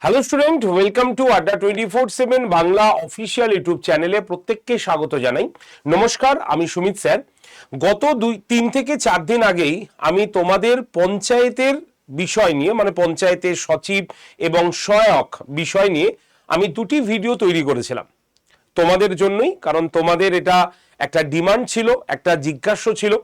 Hello student, welcome to আড্ডা 24/7 Bangla official YouTube চ্যানেলে প্রত্যেককে স্বাগত জানাই। নমস্কার, আমি সুমিত স্যার। গত 3 থেকে 4 দিন আগেই আমি তোমাদের পঞ্চায়েতের বিষয় নিয়ে, মানে পঞ্চায়েতের সচিব এবং সহায়ক বিষয় নিয়ে আমি দুটি ভিডিও তৈরি করেছিলাম তোমাদের জন্যই। কারণ তোমাদের এটা একটা ডিমান্ড ছিল, একটা জিজ্ঞাসা ছিল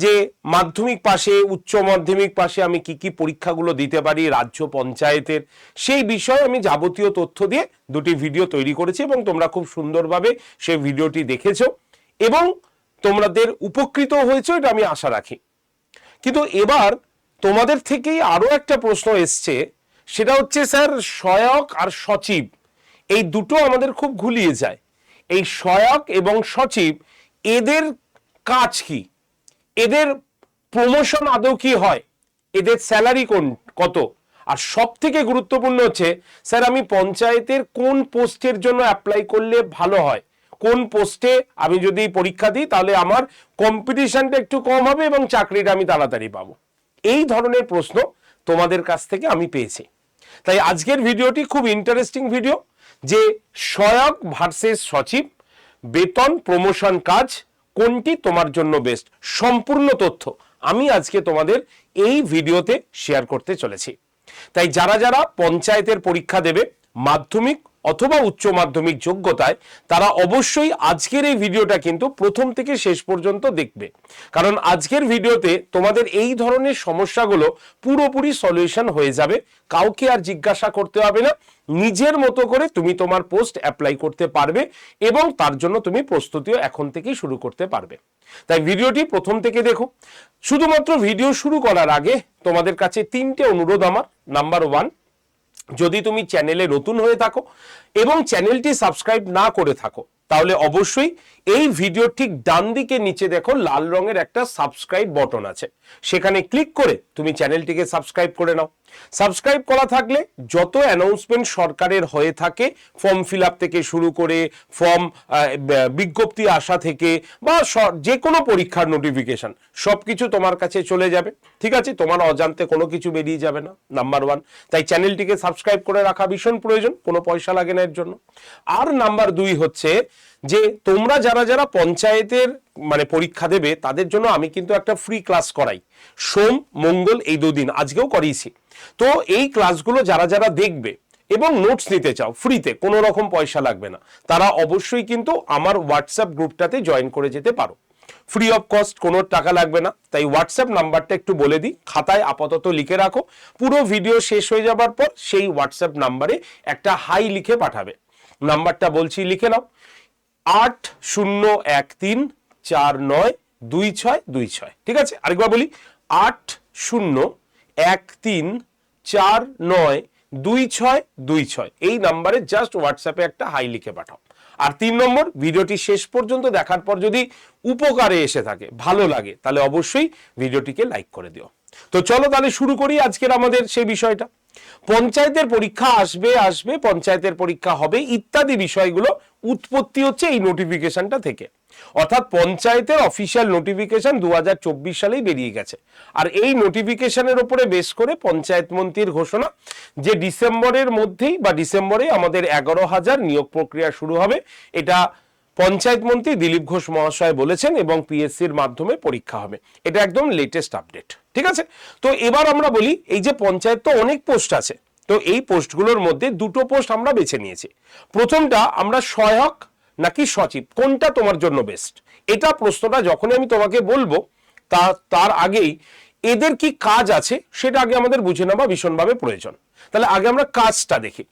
যে মাধ্যমিক পাশে, উচ্চ মাধ্যমিক পাশে আমি কি কি পরীক্ষাগুলো দিতে পারি রাজ্য পঞ্চায়েতের, সেই বিষয়ে আমি যাবতীয় তথ্য দিয়ে দুটি ভিডিও তৈরি করেছি এবং তোমরা খুব সুন্দরভাবে সেই ভিডিওটি দেখেছো এবং তোমাদের উপকৃত হয়েছে, এটা আমি আশা রাখি। কিন্তু এবার তোমাদের থেকেই আরো একটা প্রশ্ন এসছে, সেটা হচ্ছে স্যার সহায়ক আর সচিব এই দুটো আমাদের খুব ঘুলিয়ে যায়। এই সহায়ক এবং সচিব এদের কাজ কি, এদের প্রমোশন আদৌ কি হয়, এদের স্যালারি কত, আর সব থেকে গুরুত্বপূর্ণ হচ্ছে স্যার আমি পঞ্চায়েতের কোন পোস্টের জন্য অ্যাপ্লাই করলে ভালো হয়, কোন পোস্টে আমি যদি পরীক্ষা দিই তাহলে আমার কম্পিটিশনটা একটু কম হবে এবং চাকরিটা আমি তাড়াতাড়ি পাবো। এই ধরনের প্রশ্ন তোমাদের কাছ থেকে আমি পেয়েছি। তাই আজকের ভিডিওটি খুব ইন্টারেস্টিং ভিডিও, যে সহায়ক ভার্সেস সচিব, বেতন, প্রমোশন, কাজ কোনটি তোমার জন্য বেস্ট, সম্পূর্ণ তথ্য আমি আজকে তোমাদের এই ভিডিওতে শেয়ার করতে চলেছি। তাই যারা যারা পঞ্চায়েতের পরীক্ষা দেবে মাধ্যমিক অথবা উচ্চ মাধ্যমিক যোগ্যতায়, তারা অবশ্যই আজকের এই ভিডিওটা কিন্তু প্রথম থেকে শেষ পর্যন্ত দেখবে। কারণ আজকের ভিডিওতে তোমাদের এই ধরনের সমস্যাগুলো পুরোপুরি সলিউশন হয়ে যাবে, কাউকে আর জিজ্ঞাসা করতে হবে না, নিজের মতো করে তুমি তোমার পোস্ট অ্যাপ্লাই করতে পারবে এবং তার জন্য তুমি প্রস্তুতিও এখন থেকেই শুরু করতে পারবে। তাই ভিডিওটি প্রথম থেকে দেখো। শুধুমাত্র ভিডিও শুরু করার আগে তোমাদের কাছে 3টে অনুরোধ আমার। নাম্বার 1, যদি তুমি চ্যানেলে নতুন হয়ে থাকো এবং চ্যানেলটি সাবস্ক্রাইব না করে থাকো, তাহলে অবশ্যই এই ভিডিওর ঠিক ডান দিকে নিচে দেখো লাল রঙের একটা সাবস্ক্রাইব বটন আছে, সেখানে ক্লিক করে তুমি চ্যানেলটিকে সাবস্ক্রাইব করে নাও। সাবস্ক্রাইব করা থাকলে যত অ্যানাউন্সমেন্ট সরকারের হয়ে থাকে, ফর্ম ফিল আপ থেকে শুরু করে ফর্ম বিজ্ঞপ্তি আসা থেকে বা যে কোনো পরীক্ষার নোটিফিকেশন, সবকিছু তোমার কাছে চলে যাবে। ঠিক আছে, তোমার অজান্তে কোনো কিছু বেরিয়ে যাবে না, নাম্বার 1। তাই চ্যানেলটিকে সাবস্ক্রাইব করে রাখা ভীষণ প্রয়োজন, কোনো পয়সা লাগে না এর জন্য। আর নাম্বার 2 হচ্ছে যে তোমরা যারা যারা পঞ্চায়েতের মানে পরীক্ষা দেবে, তাদের জন্য আমি কিন্তু একটা ফ্রি ক্লাস করাই সোম মঙ্গল এই 2 দিন, আজকেও করিয়েছি। তো এই ক্লাসগুলো যারা যারা দেখবে এবং নোটস নিতে চাও ফ্রিতে, কোনো রকম পয়সা লাগবে না, তারা অবশ্যই কিন্তু আমার হোয়াটসঅ্যাপ গ্রুপটাতে জয়েন করে যেতে পারো, ফ্রি অফ কস্ট, কোনো টাকা লাগবে না। তাই হোয়াটসঅ্যাপ নাম্বারটা একটু বলে দিই, খাতায় আপাতত লিখে রাখো। পুরো ভিডিও শেষ হয়ে যাবার পর সেই হোয়াটসঅ্যাপ নাম্বারে একটা হাই লিখে পাঠাবে। নাম্বারটা বলছি, লিখে নাও, 8013492626। ঠিক আছে, আরেকবার বলি, 8013492626। এই নাম্বারে জাস্ট হোয়াটসঅ্যাপে একটা হাই লিখে পাঠাও। আর 3 নম্বর, ভিডিওটি শেষ পর্যন্ত দেখার পর যদি উপকারে এসে থাকে, ভালো লাগে, তাহলে অবশ্যই ভিডিওটিকে লাইক করে দিও। তো চলো তাহলে শুরু করি আজকের আমাদের সেই বিষয়টা। পঞ্চায়েতের পরীক্ষা আসবে, পঞ্চায়েতের পরীক্ষা হবে ইত্যাদি বিষয়গুলো উৎপত্তি হচ্ছে এই নোটিফিকেশনটা থেকে। অর্থাৎ পঞ্চায়েতের অফিসিয়াল নোটিফিকেশন 2024 সালেই বেরিয়ে গেছে। আর এই নোটিফিকেশনের উপরে বেস করে পঞ্চায়েত মন্ত্রীর ঘোষণা যে ডিসেম্বরের মধ্যেই বা ডিসেম্বরে আমাদের 11,000 নিয়োগ প্রক্রিয়া শুরু হবে, এটা পঞ্চায়েত মন্ত্রী দিলীপ ঘোষ মহাশয় বলেছেন এবং পিএসসির মাধ্যমে পরীক্ষা হবে। এটা একদম লেটেস্ট আপডেট। ঠিক আছে, তো এবার আমরা বলি, এই যে পঞ্চায়েত তো অনেক পোস্ট আছে, তো এই পোস্টগুলোর মধ্যে দুটো পোস্ট আমরা বেছে নিয়েছি। প্রথমটা আমরা সহায়ক নাকি সচিব, কোনটা তোমার জন্য বেস্ট, এটা প্রশ্নটা যখনই আমি তোমাকে বলবো তার আগেই এদের কি কাজ আছে সেটা আগে আমাদের বুঝে নেওয়া ভীষণভাবে প্রয়োজন। তাহলে আগে আমরা কাজটা দেখি।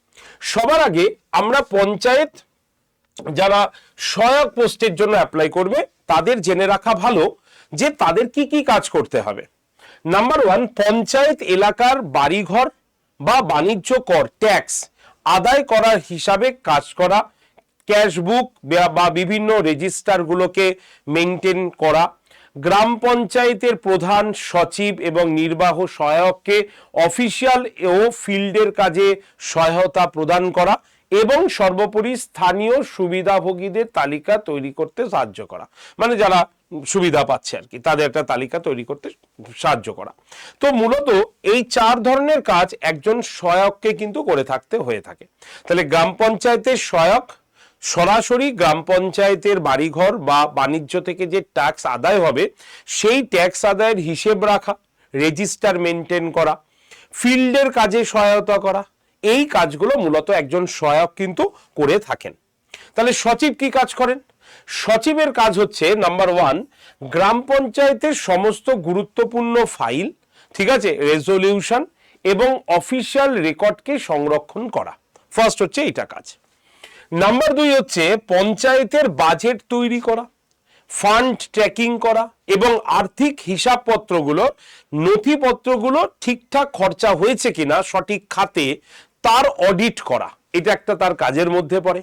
সবার আগে আমরা পঞ্চায়েত যারা সহায়ক পোস্টের জন্য অ্যাপ্লাই করবে তাদের জেনে রাখা ভালো যে তাদের কি কি কাজ করতে হবে। নাম্বার 1, পঞ্চায়েত এলাকার বাড়িঘর বা বাণিজ্য কর ট্যাক্স আদায় করার হিসাবে কাজ করা, ক্যাশবুক বা বিভিন্ন রেজিস্টারগুলোকে মেনটেন করা, গ্রাম পঞ্চায়েতের প্রধান, সচিব এবং নির্বাহ সহায়ককে অফিসিয়াল ও ফিল্ডের কাজে সহায়তা প্রদান করা এবং সর্বোপরি স্থানীয় সুবিধাভোগীদের তালিকা তৈরি করতে সাহায্য করা। মানে যারা সুবিধা পাচ্ছে আর কি, তাদের একটা তালিকা তৈরি করতে সাহায্য করা। তো মূলত এই 4 ধরনের কাজ একজন সহায়ককে কিন্তু করে থাকতে হয়ে থাকে। তাহলে গ্রাম পঞ্চায়েতের সহায়ক সরাসরি গ্রাম পঞ্চায়েতের বাড়িঘর বা বাণিজ্য থেকে যে ট্যাক্স আদায় হবে সেই ট্যাক্স আদায়ের হিসেব রাখা, রেজিস্টার মেনটেন করা, ফিল্ডের কাজে সহায়তা করা, এই কাজগুলো মূলত একজন সহায়ক কিন্তু করে থাকেন। তাহলে সচিব কি কাজ করেন? সচিবের কাজ হচ্ছে নাম্বার 1, গ্রাম পঞ্চায়েতের সমস্ত গুরুত্বপূর্ণ ফাইল, ঠিক আছে, রেজলিউশন এবং অফিসিয়াল রেকর্ডকে সংরক্ষণ করা। ফার্স্ট হচ্ছে এটা কাজ। নাম্বার 2 হচ্ছে পঞ্চায়েতের বাজেট তৈরি করা, ফান্ড ট্র্যাকিং করা এবং আর্থিক হিসাবপত্রগুলো, নথিপত্রগুলো ঠিকঠাক খরচা হয়েছে কিনা সঠিক খাতে তার অডিট করা, এটা একটা তার কাজের মধ্যে পড়ে।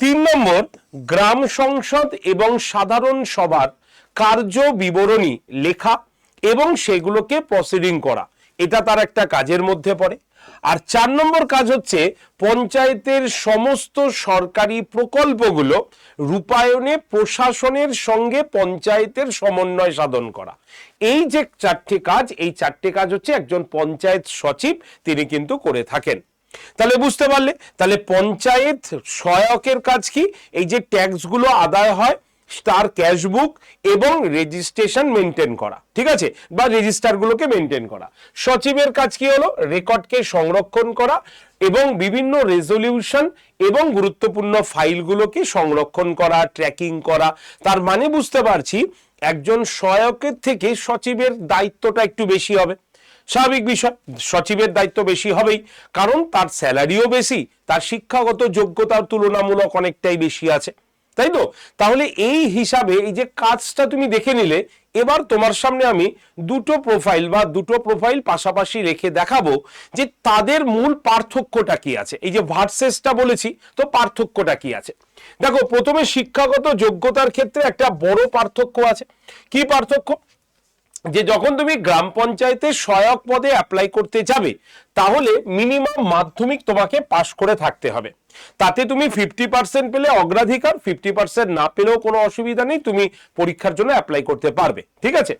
3 নম্বর, গ্রাম সংসদ এবং সাধারণ সভার কার্য বিবরণী লেখা এবং সেগুলোকে প্রসিডিং করা, এটা তার একটা কাজের মধ্যে পড়ে। আর 4 নম্বর কাজ হচ্ছে পঞ্চায়েতের সমস্ত সরকারি প্রকল্পগুলো রূপায়ণে প্রশাসনের সঙ্গে পঞ্চায়েতের সমন্বয় সাধন করা। এই যে 4টে কাজ, এই 4টে কাজ হচ্ছে একজন পঞ্চায়েত সচিব তিনি কিন্তু করে থাকেন। তাহলে বুঝতে পারলে, তাহলে পঞ্চায়েত সহায়কের কাজ কি? এই যে ট্যাক্সগুলো আদায় হয় তার ক্যাশবুক এবং রেজিস্ট্রেশন মেনটেন করা, ঠিক আছে, বা রেজিস্টারগুলোকে মেনটেন করা। সচিবের কাজ কি হলো? রেকর্ডকে সংরক্ষণ করা এবং বিভিন্ন রেজলিউশন এবং গুরুত্বপূর্ণ ফাইলগুলোকে সংরক্ষণ করা, ট্র্যাকিং করা। তার মানে বুঝতে পারছি একজন সহায়কের থেকে সচিবের দায়িত্বটা একটু বেশি হবে। স্বাভাবিক বিষয়, সচিবের দায়িত্ব বেশি হবেই, কারণ তার স্যালারিও বেশি, তার শিক্ষাগত যোগ্যতার তুলনামূলক অনেকটাই বেশি আছে, তাই তো? তাহলে এই হিসাবে এই যে কাজটা তুমি দেখে নিলে, এবার তোমার সামনে আমি দুটো প্রোফাইল পাশাপাশি রেখে দেখাবো যে তাদের মূল পার্থক্যটা কি আছে। এই যে ভার্সেসটা বলেছি, তো পার্থক্যটা কি আছে দেখো। প্রথমে শিক্ষাগত যোগ্যতার ক্ষেত্রে একটা বড় পার্থক্য আছে। কি পার্থক্য? যে যখন তুমি গ্রাম পঞ্চায়েতে সহায়ক পদে অ্যাপ্লাই করতে যাবে, তাহলে মিনিমাম মাধ্যমিক তোমাকে পাশ করে থাকতে হবে। তাতে তুমি 50% পেলে অগ্রাধিকার, 50% না পেলেও কোনো অসুবিধা নেই, তুমি পরীক্ষার জন্য অ্যাপ্লাই করতে পারবে, ঠিক আছে।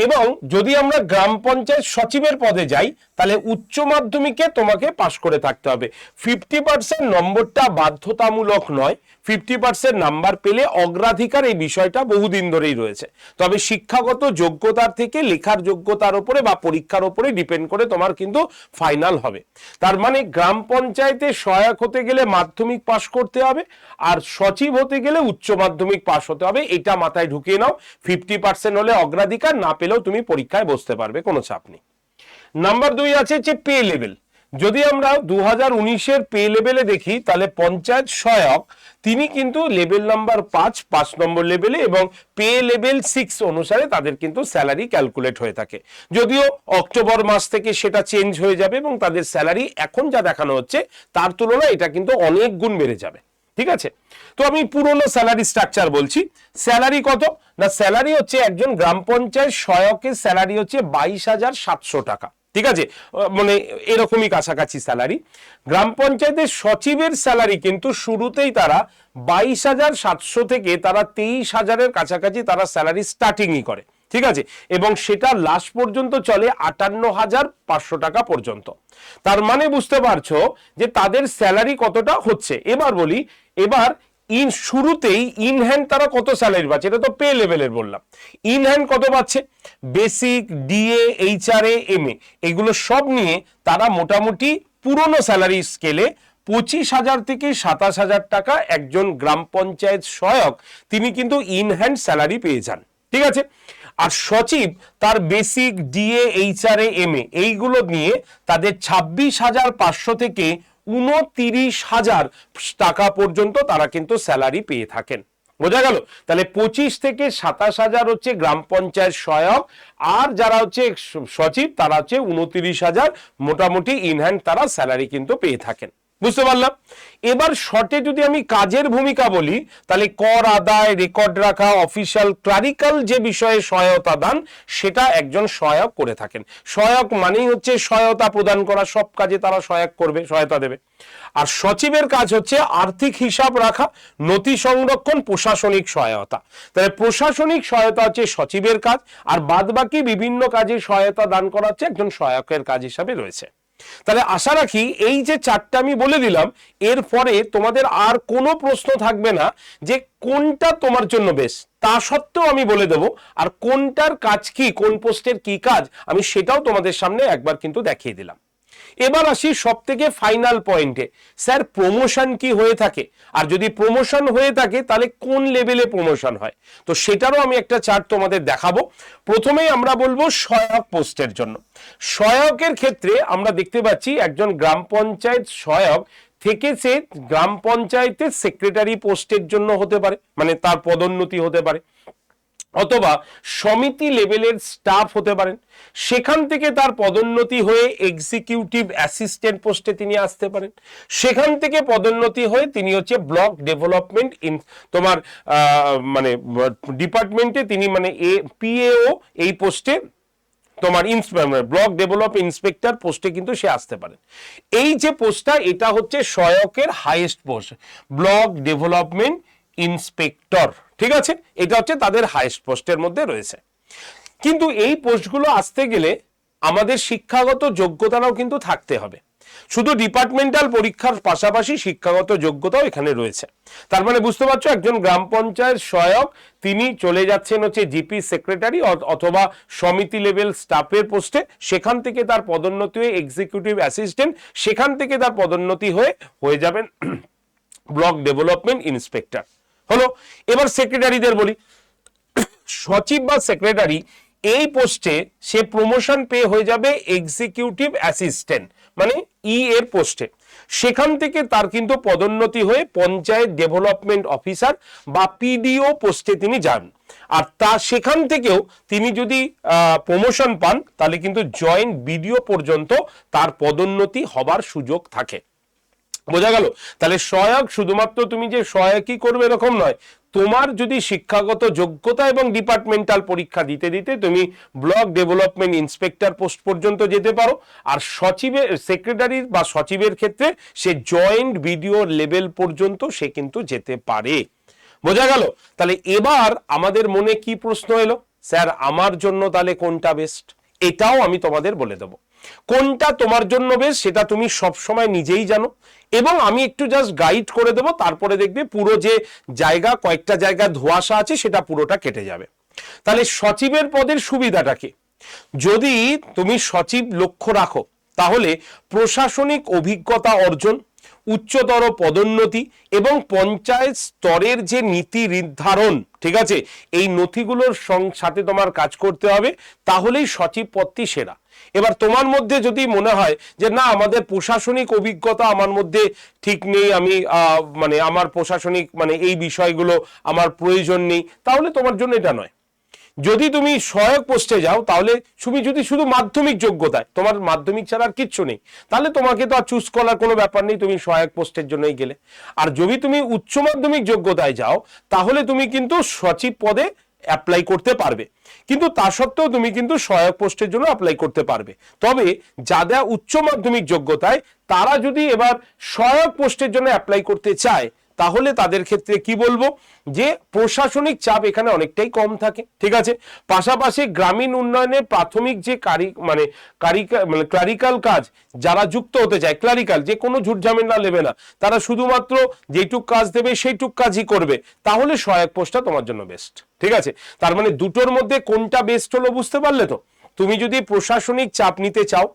এবং যদি আমরা গ্রাম পঞ্চায়েত সচিবের পদে যাই, তাহলে উচ্চ মাধ্যমিকে তোমাকে পাশ করে থাকতে হবে। 50% নম্বরটা বাধ্যতামূলক নয়, 50% নাম্বার পেলে অগ্রাধিকার, এই বিষয়টা বহুদিন ধরেই রয়েছে। তবে শিক্ষাগত যোগ্যতার থেকে লেখার যোগ্যতার উপরে বা পরীক্ষার উপরে ডিপেন্ড করে তোমার কিন্তু ফাইনাল হবে। তার মানে গ্রাম পঞ্চায়েতে সহায়ক হতে গেলে মাধ্যমিক পাশ করতে হবে, আর সচিব হতে গেলে উচ্চ মাধ্যমিক পাশ হতে হবে। এটা মাথায় ঢুকিয়ে নাও। 50% হলে অগ্রাধিকার, না পেলেও তুমি পরীক্ষায় বসতে পারবে, কোনো চাপ নেই। নাম্বার 2 আছে যে পে লেভেল। যদি আমরা 2019-এর পে লেভেলে দেখি, তাহলে পঞ্চায়েত সহায়ক তিনি কিন্তু লেভেল নাম্বার 5 নম্বর লেভেলে, এবং পে লেভেল 6 অনুসারে তাদের কিন্তু স্যালারি ক্যালকুলেট হয়ে থাকে। যদিও অক্টোবর মাস থেকে সেটা চেঞ্জ হয়ে যাবে এবং তাদের স্যালারি এখন যা দেখানো হচ্ছে তার তুলনায় এটা কিন্তু অনেক গুণ বেড়ে যাবে, ঠিক আছে। তো আমি পুরনো স্যালারি স্ট্রাকচার বলছি। স্যালারি কত না, স্যালারি হচ্ছে একজন গ্রাম পঞ্চায়েত সহায়কের স্যালারি হচ্ছে 22,700 টাকা, ঠিক আছে, মানে এরকমই কাছাকাছি স্যালারি। গ্রাম পঞ্চায়েতের সচিবের স্যালারি কিন্তু শুরুতেই তারা 22,700 থেকে তারা 23,000-এর কাছাকাছি তারা স্যালারি স্টার্টিংই করে, ঠিক আছে, এবং সেটা লাস্ট পর্যন্ত চলে 58,500 টাকা পর্যন্ত। তার মানে বুঝতে পারছো যে তাদের স্যালারি কতটা হচ্ছে। এবার বলি, এবার শুরুতেই ইন হ্যান্ড তারা কত স্যালারি পাচ্ছে, এটা তো পে লেভেলের বললাম। ইন হ্যান্ড কত পাচ্ছে? বেসিক, ডিএ, এইচআরএ, এমএ, এগুলো সব নিয়ে তারা মোটামুটি পুরনো স্যালারি স্কেলে 25,000 থেকে 27,000 টাকা একজন গ্রাম পঞ্চায়েত সহায়ক তিনি কিন্তু ইন হ্যান্ড স্যালারি পেয়ে যান, ঠিক আছে। আর সচিব তার বেসিক, ডিএ, এইচআরএ, এমএ এইগুলো নিয়ে তাদের 26,500 থেকে 29,000 টাকা পর্যন্ত তারা কিন্তু স্যালারি পেয়ে থাকেন। বোঝা গেল? তাহলে 25 থেকে 27,000 হচ্ছে গ্রাম পঞ্চায়েত সহায়ক, আর যারা হচ্ছে সচিব তারা হচ্ছে 29,000 মোটামুটি ইনহ্যান্ড তারা স্যালারি কিন্তু পেয়ে থাকেন। বুঝতে পারলাম। এবার শর্টে যদি আমি কাজের ভূমিকা বলি, তাহলে কর আদায়, রেকর্ড রাখা, অফিসিয়াল ক্লারিক্যাল যে বিষয়ে সহায়তা দান, সেটা একজন সহায়ক করে থাকেন। সহায়ক মানেই হচ্ছে সহায়তা প্রদান করা, সব কাজে তারা সহায়ক করবে, সহায়তা দেবে। আর সচিবের কাজ হচ্ছে আর্থিক হিসাব রাখা, নথি সংরক্ষণ, প্রশাসনিক সহায়তা। তাহলে প্রশাসনিক সহায়তা হচ্ছে সচিবের কাজ, আর বাদবাকি বিভিন্ন কাজে সহায়তা দান করা হচ্ছে একজন সহায়কের কাজ হিসাবে রয়েছে। তাহলে আশা রাখি এই যে চারটা আমি বলে দিলাম, এরপরে তোমাদের আর কোনো প্রশ্ন থাকবে না যে কোনটা তোমার জন্য বেশ। তা সত্ত্বেও আমি বলে দেবো, আর কোনটার কাজ কি, কোন পোস্টের কি কাজ, আমি সেটাও তোমাদের সামনে একবার কিন্তু দেখিয়ে দিলাম। এবার আসি সব থেকে ফাইনাল পয়েন্টে, স্যার প্রমোশন কি হয়ে থাকে, আর যদি প্রমোশন হয়ে থাকে তাহলে কোন লেভেলে প্রমোশন হয়, তো সেটারও আমি একটা চার্ট তোমাদের দেখাবো। প্রথমেই আমরা বলবো সহায়ক পোস্টের জন্য। সহায়কের ক্ষেত্রে আমরা দেখতে পাচ্ছি একজন গ্রাম পঞ্চায়েত সহায়ক থেকে সে গ্রাম পঞ্চায়েতের সেক্রেটারি পোস্টের জন্য হতে পারে, মানে তার পদোন্নতি হতে পারে, অথবা সমিতি লেভেলের স্টাফ হতে পারেন, সেখান থেকে তার পদোন্নতি হয়ে এক্সিকিউটিভ অ্যাসিস্ট্যান্ট পোস্টে তিনি আসতে পারেন, সেখান থেকে পদোন্নতি হয়ে তিনি হচ্ছে ব্লক ডেভেলপমেন্ট তোমার মানে ডিপার্টমেন্টে তিনি মানে পিএও এই পোস্টে তোমার ব্লক ডেভেলপ ইন্সপেক্টর পোস্টে কিন্তু সে আসতে পারে। এই যে পোস্টটা, এটা হচ্ছে সহায়কের highest post, block development inspector, ঠিক আছে, এটা হচ্ছে তাদের হাইয়েস্ট পোস্টের মধ্যে রয়েছে। কিন্তু এই পোস্টগুলো আসতে গেলে আমাদের শিক্ষাগত যোগ্যতাটাও কিন্তু থাকতে হবে। শুধু ডিপার্টমেন্টাল পরীক্ষার পাশাপাশি শিক্ষাগত যোগ্যতাও এখানে রয়েছে। তার মানে বুঝতে পারছো, একজন গ্রাম পঞ্চায়েত সহায়ক তিনি চলে যাচ্ছেন হচ্ছে জিপি সেক্রেটারি অথবা সমিতি লেভেল স্টাফের পোস্টে, সেখান থেকে তার পদোন্নতি হয়ে এক্সিকিউটিভ অ্যাসিস্ট্যান্ট, সেখান থেকে তার পদোন্নতি হয়ে যাবেন ব্লক ডেভেলপমেন্ট ইন্সপেক্টর। হলো। এবার সেক্রেটারিদের বলি, সচিব বা সেক্রেটারি এই পোস্টে সে প্রমোশন পেয়ে হয়ে যাবে এক্সিকিউটিভ অ্যাসিস্ট্যান্ট, মানে এর পোস্টে, সেখান থেকে তার কিন্তু পদোন্নতি হয়ে পঞ্চায়েত ডেভেলপমেন্ট অফিসার বা পিডিও পোস্টে তিনি যান। আর সেখান থেকেও তিনি যদি প্রমোশন পান তাহলে কিন্তু জয়েন্ট বিডিও পর্যন্ত তার পদোন্নতি হবার সুযোগ থাকে। বোঝা গেল? তাহলে সহায়ক শুধুমাত্র তুমি যে সহায়কই করবে এরকম নয়, তোমার যদি শিক্ষাগত যোগ্যতা এবং ডিপার্টমেন্টাল পরীক্ষা দিতে দিতে তুমি ব্লক ডেভেলপমেন্ট ইন্সপেক্টর পোস্ট পর্যন্ত যেতে পারো। আর সচিবের সেক্রেটারির বা সচিবের ক্ষেত্রে সে জয়েন্ট বিডিও লেভেল পর্যন্ত সে কিন্তু যেতে পারে। বোঝা গেল? তাহলে এবার আমাদের মনে কি প্রশ্ন এলো, স্যার আমার জন্য তাহলে কোনটা বেস্ট? এটাও আমি তোমাদের বলে দেবো। কোনটা তোমার জন্য বেশ সেটা তুমি সব সময় নিজেই জানো, এবং আমি একটু জাস্ট গাইড করে দেবো, তারপরে দেখবে পুরো যে জায়গা, কয়েকটা জায়গা ধোঁয়াশা আছে সেটা পুরোটা কেটে যাবে। তাহলে সচিবের পদের সুবিধাটা কি? যদি তুমি সচিব লক্ষ্য রাখো তাহলে প্রশাসনিক অভিজ্ঞতা অর্জন, উচ্চতর পদোন্নতি এবং পঞ্চায়েত স্তরের যে নীতি নির্ধারণ, ঠিক আছে, এই নথিগুলোর সাথে তোমার কাজ করতে হবে, তাহলেই সচিব পদটি সেরা। এবার তোমার মধ্যে যদি মনে হয় যে না আমাদের প্রশাসনিক অভিজ্ঞতা আমার মধ্যে ঠিক নেই, আমি মানে আমার প্রশাসনিক মানে এই বিষয়গুলো আমার প্রয়োজন নেই, তাহলে তোমার জন্য এটা নয়। যদি তুমি সহায়ক পোস্টে যাও তাহলে তুমি যদি শুধু মাধ্যমিক যোগ্যতায়, তোমার মাধ্যমিক ছাড়া আর কিচ্ছু নেই, তাহলে তোমাকে তো আর চুজ করার কোনো ব্যাপার নেই, তুমি সহায়ক পোস্টের জন্যই গেলে। আর যদি তুমি উচ্চ মাধ্যমিক যোগ্যতায় যাও তাহলে তুমি কিন্তু সচিব পদে অ্যাপ্লাই করতে পারবে, কিন্তু তা সত্ত্বেও তুমি কিন্তু সহায়ক পোস্টের জন্য অ্যাপ্লাই করতে পারবে। তবে যারা উচ্চ মাধ্যমিক যোগ্যতায় তারা যদি এবার সহায়ক পোস্টের জন্য অ্যাপ্লাই করতে চায় তাহলে তাদের ক্ষেত্রে কি বলবো, যে প্রশাসনিক চাপ এখানে অনেকটাই কম থাকে, ঠিক আছে। পাশাপাশি গ্রামীণ উন্নয়নের প্রাথমিক যে ক্লারিক্যাল কাজ যারা যুক্ত হতে চায়, ক্লারিক্যাল যে কোনো ঝুটঝামেলা নেবে না, তারা শুধুমাত্র যেটুক কাজ দেবে সেইটুক কাজই করবে, তাহলে সহায়ক পোস্টটা তোমার জন্য বেস্ট, ঠিক আছে। তার মানে দুটোর মধ্যে কোনটা বেস্ট হলো বুঝতে পারলে তো? তুমি যদি প্রশাসনিক চাপ নিতে চাও,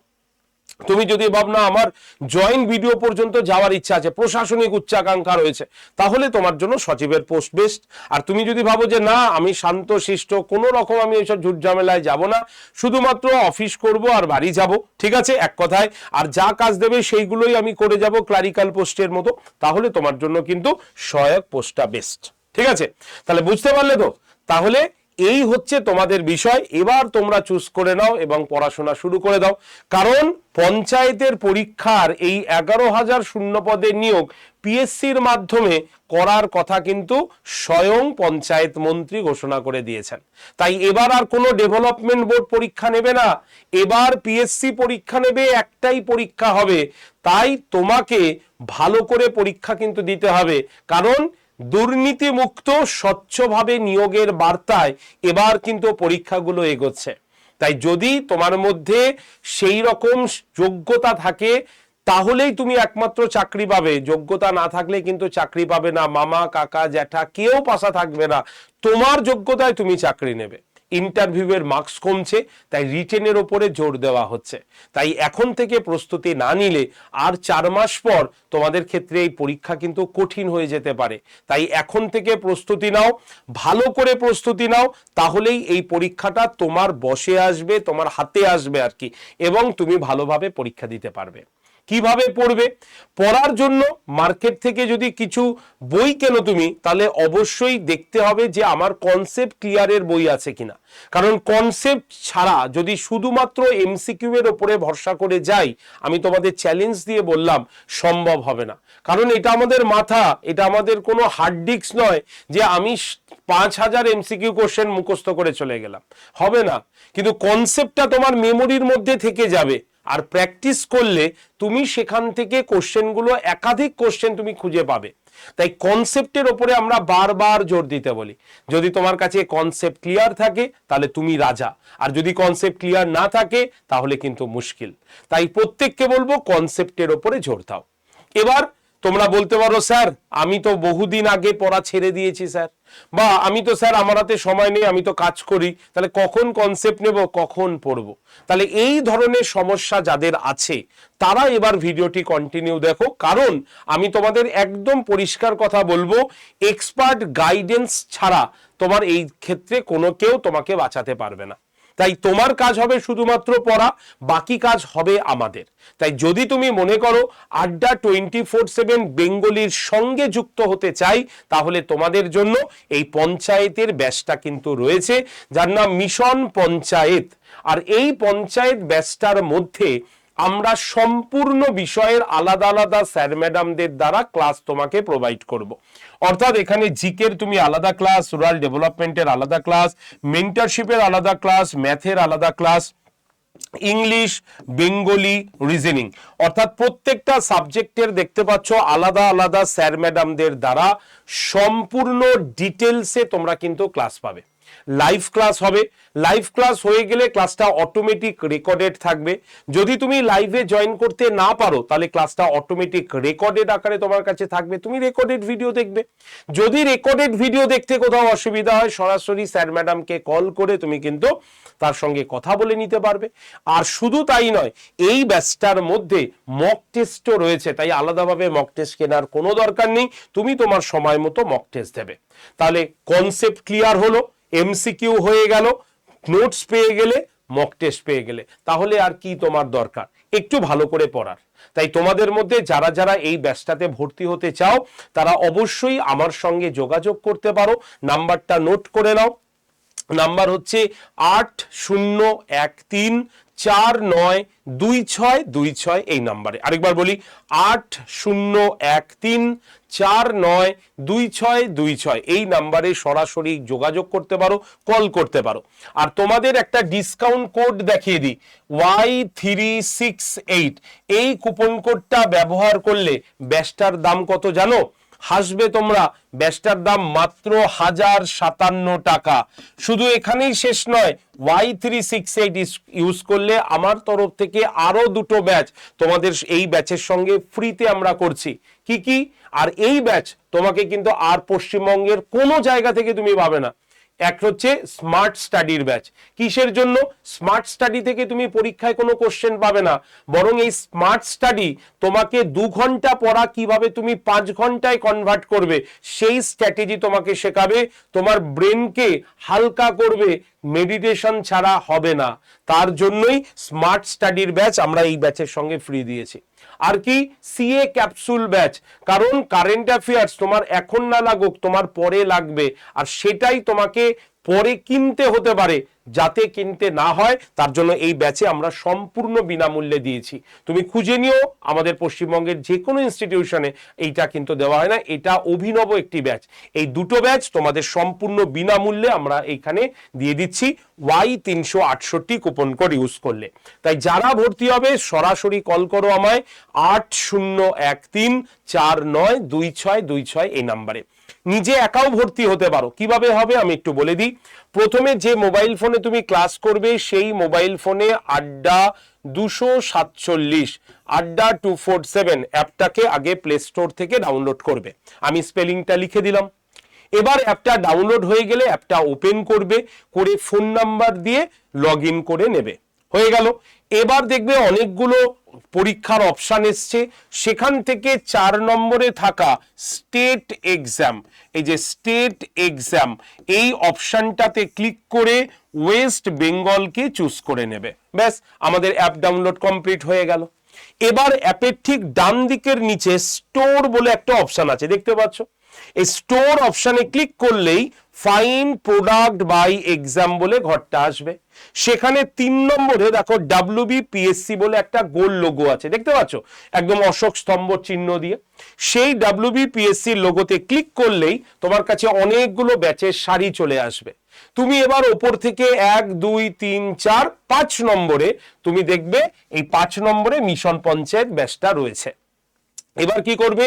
তুমি যদি ভাবনা আমার জয়েন্ট ভিডিও পর্যন্ত যাওয়ার ইচ্ছা আছে, প্রশাসনিক উচ্চাকাঙ্ক্ষা রয়েছে, তাহলে তোমার জন্য সচিবের পোস্ট বেস্ট। আর তুমি যদি ভাবো যে না আমি শান্ত শিষ্ট, কোনো রকম আমি এইসব ঝুটঝামেলায় যাব না, শুধুমাত্র অফিস করব আর বাড়ি যাব, ঠিক আছে, এক কথায়, আর যা কাজ দেবে সেইগুলোই আমি করে যাব ক্লারিক্যাল পোস্টের মতো, তাহলে তোমার জন্য কিন্তু সহায়ক পোস্টটা বেস্ট, ঠিক আছে। তাহলে বুঝতে পারলে তো? তাহলে এই হচ্ছে তোমাদের বিষয়। এবার তোমরা চুজ করে নাও এবং পড়াশোনা শুরু করে দাও, কারণ পঞ্চায়েতের পরীক্ষার এই 11,000 শূন্য পদের নিয়োগ পিএসসির মাধ্যমে করার কথা কিন্তু স্বয়ং পঞ্চায়েত মন্ত্রী ঘোষণা করে দিয়েছেন। তাই এবার আর কোনো ডেভেলপমেন্ট বোর্ড পরীক্ষা নেবে না, এবার পিএসসি পরীক্ষা নেবে, একটাই পরীক্ষা হবে। তাই তোমাকে ভালো করে পরীক্ষা কিন্তু দিতে হবে, কারণ দুর্নীতিমুক্ত স্বচ্ছভাবে নিয়োগের বার্তায় এবার কিন্তু পরীক্ষাগুলো এগোচ্ছে। তাই যদি তোমার মধ্যে সেই রকম যোগ্যতা থাকে তাহলেই তুমি একমাত্র চাকরি পাবে, যোগ্যতা না থাকলে কিন্তু চাকরি পাবে না। মামা কাকা জ্যাঠা কেউ পাশা থাকবে না, তোমার যোগ্যতায় তুমি চাকরি নেবে। ইন্টারভিউয়ের মার্কস কমছে, তাই রিটেনের ওপরে জোর দেওয়া হচ্ছে। তাই এখন থেকে প্রস্তুতি না নিলে আর 4 মাস পর তোমাদের ক্ষেত্রে এই পরীক্ষা কিন্তু কঠিন হয়ে যেতে পারে। তাই এখন থেকে প্রস্তুতি নাও, ভালো করে প্রস্তুতি নাও, তাহলেই এই পরীক্ষাটা তোমার বসে আসবে, তোমার হাতে আসবে আর কি, এবং তুমি ভালোভাবে পরীক্ষা দিতে পারবে। কিভাবে পড়বে? পড়ার জন্য মার্কেট থেকে যদি কিছু বই কেনো তুমি, তাহলে অবশ্যই দেখতে হবে যে আমার কনসেপ্ট ক্লিয়ারের বই আছে কিনা। কারণ কনসেপ্ট ছাড়া যদি শুধুমাত্র এমসিকিউ এর উপরে ভরসা করে যাই, আমি তোমাদের চ্যালেঞ্জ দিয়ে বললাম সম্ভব হবে না। কারণ এটা আমাদের মাথা, এটা আমাদের কোনো হার্ড ডিস্ক নয় যে আমি 5,000 এমসিকিউ কোশ্চেন মুখস্থ করে চলে গেলাম, হবে না। কিন্তু কনসেপ্টটা তোমার মেমোরির মধ্যে থেকে যাবে, আর প্র্যাকটিস করলে তুমি সেখান থেকে কোশ্চেনগুলো, একাধিক কোশ্চেন তুমি খুঁজে পাবে। তাই কনসেপ্টের ওপরে আমরা বারবার জোর দিতে বলি। যদি তোমার কাছে কনসেপ্ট ক্লিয়ার থাকে তাহলে তুমি রাজা, আর যদি কনসেপ্ট ক্লিয়ার না থাকে তাহলে কিন্তু মুশকিল। তাই প্রত্যেককে বলবো কনসেপ্টের ওপরে জোর দাও। এবার তোমরা বলতে পারো, স্যার আমি তো বহুদিন আগে পড়া ছেড়ে দিয়েছি স্যার, বা আমি তো স্যার আমার হাতে সময় নেই, আমি তো কাজ করি, তাহলে কখন কনসেপ্ট নেব, কখন পড়বো? তাহলে এই ধরনের সমস্যা যাদের আছে তারা এবার ভিডিওটি কন্টিনিউ দেখো, কারণ আমি তোমাদের একদম পরিষ্কার কথা বলবো, এক্সপার্ট গাইডেন্স ছাড়া তোমার এই ক্ষেত্রে কোনো কেউ তোমাকে বাঁচাতে পারবে না। তাই তোমার কাজ হবে শুধুমাত্র পড়া, বাকি কাজ হবে আমাদের। তাই যদি তুমি মনে করো আড্ডা 24/7 বেঙ্গলির সঙ্গে যুক্ত হতে চাই, তাহলে তোমাদের জন্য এই পঞ্চায়েতের ব্যাচটা কিন্তু রয়েছে, যার নাম মিশন পঞ্চায়েত। আর এই পঞ্চায়েত ব্যাচটার মধ্যে আমরা সম্পূর্ণ বিষয়ের আলাদা আলাদা স্যার ম্যাডামদের দ্বারা ক্লাস তোমাকে প্রোভাইড করব। অর্থাৎ এখানে জিকের তুমি আলাদা ক্লাস, রুরাল ডেভেলপমেন্টের আলাদা ক্লাস, মেন্টরশিপের আলাদা ক্লাস, ম্যাথের আলাদা ক্লাস, ইংলিশ, বেঙ্গলি, রিজনিং, অর্থাৎ প্রত্যেকটা সাবজেক্টের দেখতে পাচ্ছ আলাদা আলাদা স্যার ম্যাডামদের দ্বারা সম্পূর্ণ ডিটেলসে তোমরা কিন্তু ক্লাস পাবে। লাইভ ক্লাস হবে, লাইভ ক্লাস হয়ে গেলে ক্লাসটা অটোমেটিক রেকর্ডেড থাকবে। যদি তুমি লাইভে জয়েন করতে না পারো তাহলে ক্লাসটা অটোমেটিক রেকর্ডেড আকারে তোমার কাছে থাকবে, তুমি রেকর্ডেড ভিডিও দেখবে। যদি রেকর্ডেড ভিডিও দেখতে কোথাও অসুবিধা হয়, সরাসরি স্যার ম্যাডামকে কল করে তুমি কিন্তু তার সঙ্গে কথা বলে নিতে পারবে। আর শুধু তাই নয়, এই ব্যাচটার মধ্যে মক টেস্টও রয়েছে, তাই আলাদাভাবে মক টেস্ট কেনার কোনো দরকার নেই, তুমি তোমার সময় মতো মক টেস্ট দেবে। তাহলে কনসেপ্ট ক্লিয়ার হলো, এমসিকিউ হয়ে গেল, নোটস পেয়ে গেলে, মক টেস্ট পেয়ে গেলে, তাহলে আর কি তোমার দরকার? একটু ভালো করে পড়ার। তাই তোমাদের মধ্যে যারা যারা এই ব্যাচটাতে ভর্তি হতে চাও তারা অবশ্যই আমার সঙ্গে যোগাযোগ করতে পারো। নাম্বারটা নোট করে নাও, নাম্বার হচ্ছে 8013492626, এই নাম্বারে। আরেকবার বলি, 8013492626, এই নাম্বারে সরাসরি যোগাযোগ করতে পারো, কল করতে পারো। আর তোমাদের একটা ডিসকাউন্ট কোড দেখিয়ে দিই, Y368, এই কুপন কোডটা ব্যবহার করলে ব্যাচটার দাম কত জানো? হাসবে তোমরা, ব্যাচটার দাম মাত্র 1057 টাকা। শুধু এখানেই শেষ নয়, Y368 ইউজ করলে আমার তরফ থেকে আরো দুটো ব্যাচ তোমাদের এই ব্যাচের সঙ্গে ফ্রিতে আমরা করছি। কি কি? আর এই ব্যাচ তোমাকে কিন্তু আর পশ্চিমবঙ্গের কোনো জায়গা থেকে তুমি পাবে না। এক হচ্ছে স্মার্ট স্টাডির ব্যাচ। কিসের জন্য? স্মার্ট স্টাডি থেকে তুমি পরীক্ষায় কোনো কোশ্চেন পাবে না, বরং এই স্মার্ট স্টাডি তোমাকে 2 ঘন্টা পড়া কিভাবে তুমি 5 ঘন্টায় কনভার্ট করবে সেই স্ট্র্যাটেজি তোমাকে শেখাবে, তোমার ব্রেনকে হালকা করবে, মেডিটেশন ছাড়া হবে না। তার জন্যই স্মার্ট স্টাডির ব্যাচ আমরা এই ব্যাচের সঙ্গে ফ্রি দিয়েছি। আর কি? সিএ ক্যাপসুল ব্যাচ, কারণ কারেন্ট অ্যাফেয়ার্স তোমার এখন না লাগুক, তোমার পরে লাগবে, আর সেটাই তোমাকে পরে কিনতে হতে পারে, যাতে কিনতে না হয় তার জন্য এই ব্যাচে আমরা সম্পূর্ণ বিনামূল্যে দিয়েছি। তুমি খুঁজে নিও আমাদের পশ্চিমবঙ্গের যে কোনো ইনস্টিটিউশনে এইটা কিন্তু দেওয়া হয় না, এটা অভিনব একটি ব্যাচ। এই দুটো ব্যাচ তোমাদের সম্পূর্ণ বিনামূল্যে আমরা এইখানে দিয়ে দিচ্ছি Y368 কুপন কোড ইউজ করলে। তাই যারা ভর্তি হবে সরাসরি কল করো আমায় 8013492626 এই নাম্বারে। নিজে একাও ভর্তি হতে পারো। কিভাবে হবে আমি একটু বলে দিই। প্রথমে যে মোবাইল ফোনে তুমি ক্লাস করবে সেই মোবাইল ফোনে আড্ডা 247 আড্ডা 247 অ্যাপটাকে আগে প্লে স্টোর থেকে ডাউনলোড করবে। আমি স্পেলিংটা লিখে দিলাম। এবার অ্যাপটা ডাউনলোড হয়ে গেলে অ্যাপটা ওপেন করবে, করে ফোন নাম্বার দিয়ে লগ ইন করে নেবে। হয়ে গেল। এবার দেখবে অনেকগুলো পরীক্ষার অপশান এসছে, সেখান থেকে 4 নম্বরে থাকা স্টেট এক্সাম, এই যে স্টেট এক্সাম এই অপশানটাতে ক্লিক করে ওয়েস্ট বেঙ্গলকে চুজ করে নেবে। ব্যাস, আমাদের অ্যাপ ডাউনলোড কমপ্লিট হয়ে গেল। এবার অ্যাপের ঠিক ডান দিকের নিচে স্টোর বলে একটা অপশান আছে, দেখতে পাচ্ছ? এই স্টোর অপশানে ক্লিক করলেই ফাইন্ড প্রোডাক্ট বাই এক্সাম বলে ঘরটা আসবে। সেখানে 3 নম্বরে দেখো WBPSC বলে একটা গোল লোগো আছে, দেখতে পাচ্ছ? একদম অশোক স্তম্ভ চিহ্ন দিয়ে। সেই WBPSC লোগোতে ক্লিক করলেই তোমার কাছে অনেকগুলো ব্যাচের সারি চলে আসবে। তুমি এবার ওপর থেকে 1 2 3 4 5 নম্বরে তুমি দেখবে এই 5 নম্বরে মিশন পঞ্চায়েত ব্যাচটা রয়েছে। এবার কি করবে,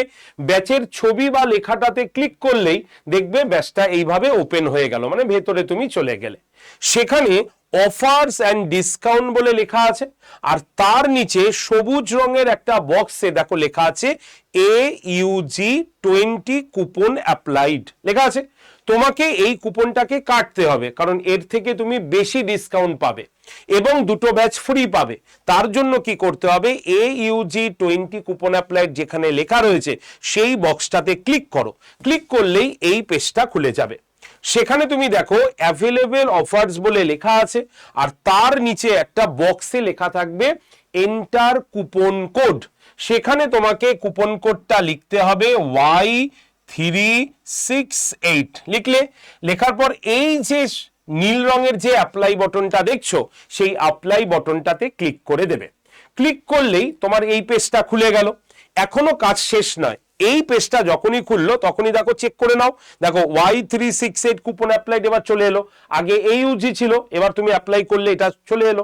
ব্যাচের ছবি বা লেখাটাতে ক্লিক করলেই দেখবে ব্যাচটা এইভাবে ওপেন হয়ে গেল, মানে ভেতরে তুমি চলে গেলে। সেখানে অফার্স অ্যান্ড ডিসকাউন্ট বলে লেখা আছে, আর তার নিচে সবুজ রঙের একটা বক্সে দেখো লেখা আছে AUG 20 কুপন অ্যাপ্লাইড লেখা আছে। তোমাকে এই কুপনটাকে কাটতে হবে, কারণ এর থেকে তুমি বেশি ডিসকাউন্ট পাবে এবং দুটো ব্যাচ ফ্রি পাবে। তার জন্য কি করতে হবে, AUG 20 কুপন অ্যাপ্লাইড যেখানে লেখা রয়েছে সেই বক্সটাতে ক্লিক করো। ক্লিক করলেই এই পেজটা খুলে যাবে। সেখানে তুমি দেখো অ্যাভেলেবেল অফার্স বলে লেখা আছে, আর তার নিচে একটা বক্সে লেখা থাকবে এন্টার কুপন কোড। সেখানে তোমাকে কুপন কোডটা লিখতে হবে Y368 লিখলে, লেখার পর এই যে নীল রঙের যে অ্যাপ্লাই বটনটা দেখছো সেই অ্যাপ্লাই বটনটাতে ক্লিক করে দেবে। ক্লিক করলেই তোমার এই পেজটা খুলে গেল। এখনো কাজ শেষ নয়, এই পেজটা যখনই খুললো তখনই দেখো চেক করে নাও, দেখো Y368 কুপন অ্যাপ্লাইড এবার চলে এলো। আগে AUG ছিল, এবার তুমি অ্যাপ্লাই করলে এটা চলে এলো।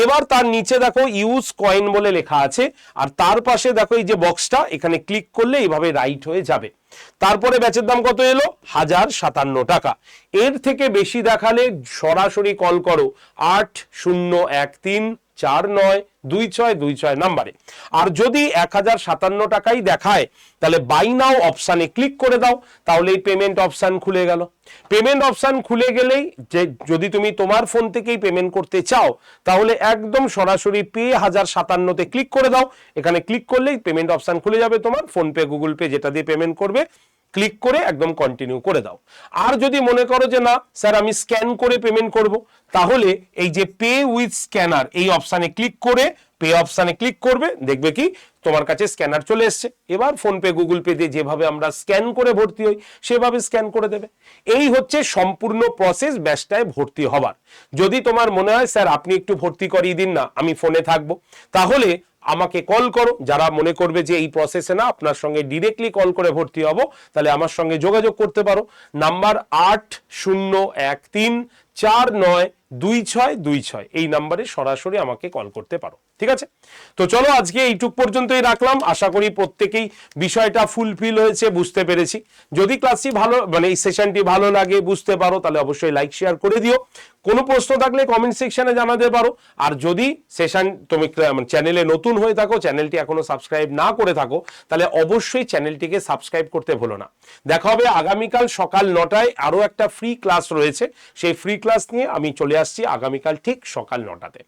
এবার তার নিচে দেখো ইউজ কয়েন বলে লেখা আছে, আর তার পাশে দেখো এই যে বক্সটা, এখানে ক্লিক করলে এইভাবে রাইট হয়ে যাবে। তারপরে ব্যাচের দাম কত এলো, 1057 টাকা। এর থেকে বেশি দেখালে সরাসরি কল করো 8013492626 নাম্বারে। আর যদি 1057 টাকাই দেখায় তাহলে বাই নাও অপশানে ক্লিক করে দাও, তাহলে এই পেমেন্ট অপশান খুলে গেল। পেমেন্ট অপশান খুলে গেলেই যে যদি তুমি তোমার ফোন থেকেই পেমেন্ট করতে চাও তাহলে একদম সরাসরি পে 1057-তে ক্লিক করে দাও। এখানে ক্লিক করলেই পেমেন্ট অপশান খুলে যাবে তোমার, ফোনপে গুগল পে যেটা দিয়ে পেমেন্ট করবে ক্লিক করে একদম কন্টিনিউ করে দাও। আর যদি মনে করো যে না স্যার আমি স্ক্যান করে পেমেন্ট করব, তাহলে এই যে পে উইথ স্ক্যানার এই অপশানে ক্লিক করে পে অপশানে ক্লিক করবে, দেখবে কি তোমার কাছে স্ক্যানার চলে এসছে। এবার ফোনপে গুগল পে দিয়ে যেভাবে আমরা স্ক্যান করে ভর্তি হই সেভাবে স্ক্যান করে দেবে। এই হচ্ছে সম্পূর্ণ প্রসেস ব্যাচটায় ভর্তি হবার। যদি তোমার মনে হয় স্যার আপনি একটু ভর্তি করিয়ে দিন না, আমি ফোনে থাকবো, তাহলে আমাকে কল করো। যারা মনে করবে যে এই প্রসেসে না আপনার সঙ্গে ডিরেক্টলি কল করে ভর্তি হব, তাহলে আমার সঙ্গে যোগাযোগ করতে পারো। নাম্বার 8013492626 এই নাম্বারে সরাসরি আমাকে কল করতে পারো। ঠিক আছে, তো চলো আজকে এইটুক পর্যন্তই রাখলাম। আশা করি প্রত্যেকেই বিষয়টা ফুলফিল হয়েছে, বুঝতে পেরেছি। যদি ক্লাসটি ভালো মানে এই সেশনটি ভালো লাগে, বুঝতে পারো, তাহলে অবশ্যই লাইক শেয়ার করে দিও। কোনো প্রশ্ন থাকলে কমেন্ট সেকশনে জানাতে পারো। আর যদি সেশন তুমি চ্যানেলে নতুন হয়ে থাকো, চ্যানেলটি এখনো সাবস্ক্রাইব না করে থাকো, তাহলে অবশ্যই চ্যানেলটিকে সাবস্ক্রাইব করতে ভুলো না। দেখা হবে আগামীকাল সকাল 9টায়, আরো একটা ফ্রি ক্লাস রয়েছে। সেই ফ্রি ক্লাস নিয়ে আমি চলে আসছি আগামীকাল ঠিক সকাল 9টাতে।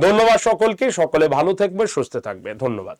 ধন্যবাদ সকলকে, সকলে ভালো থাকবে, সুস্থ থাকবে। ধন্যবাদ।